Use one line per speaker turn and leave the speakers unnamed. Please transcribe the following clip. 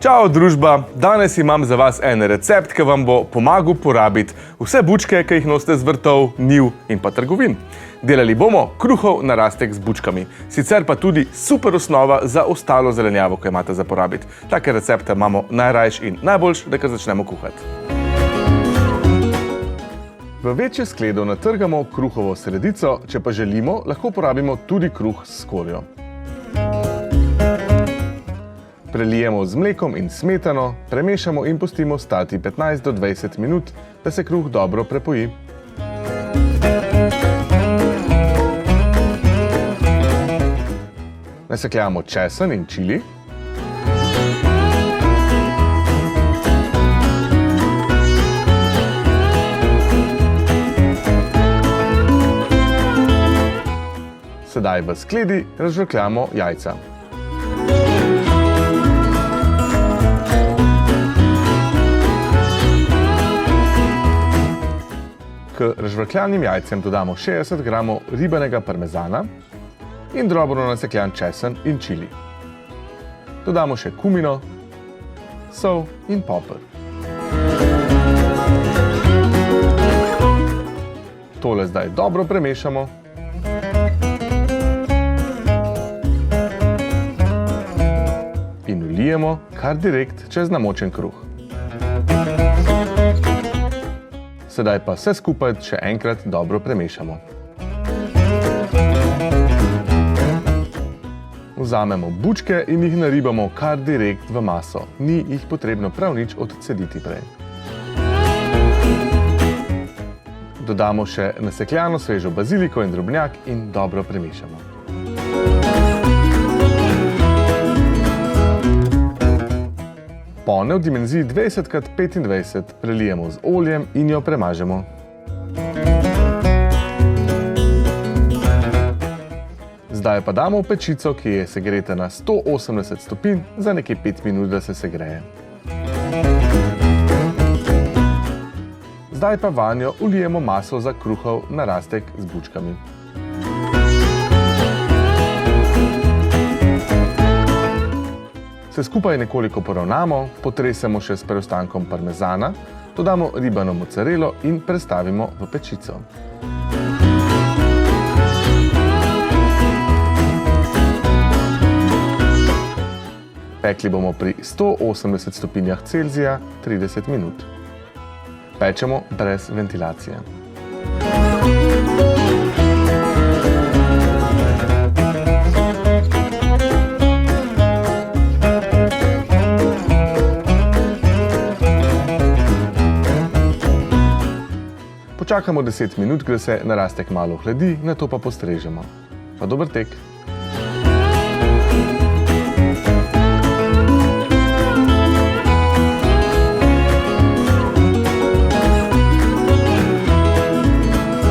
Čau družba, danes imam za vas en recept, ki vam bo pomagal porabiti vse bučke, ki jih nosite z vrtov, njiv in pa trgovin. Delali bomo kruhov narastek z bučkami, sicer pa tudi super osnova za ostalo zelenjavo, ki imate za porabiti. Take recepte imamo najrajš in najboljš, da kar začnemo kuhati. V večje skledo natrgamo kruhovo sredico, če pa želimo, lahko porabimo tudi kruh s skorjo. Prelijemo z mlekom in smetano, premešamo in pustimo stati 15 do 20 minut, da se kruh dobro prepoji. Nasekljamo česen in čili. Sedaj v skledi razžvekljamo jajca. K razžvekljanim jajcem dodamo 60 g ribanega parmezana in drobno nasekljan česen in čili. Dodamo še kumino, sol in poper. Tole zdaj dobro premešamo. In vlijemo kar direkt čez namočen kruh. Sedaj pa vse skupaj še enkrat dobro premešamo. Vzamemo bučke in jih naribamo kar direkt v maso. Ni jih potrebno prav nič odcediti prej. Dodamo še nasekljano svežo baziliko in drobnjak in dobro premešamo. Ponev v dimenziji 20x25 prelijemo z oljem in jo premažemo. Zdaj pa damo v pečico, ki je segreta na 180 stopinj za nekaj 5 minut, da se segreje. Zdaj pa vanjo vlijemo maso za kruhov narastek z bučkami. Vse skupaj nekoliko poravnamo, potresemo še s preostankom parmezana, dodamo ribano mocarelo in prestavimo v pečico. Pekli bomo pri 180 stopinjah Celzija 30 minut. Pečemo brez ventilacije. Počakamo 10 minut, da se narastek malo ohladi, nato pa postrežemo. Pa dober tek!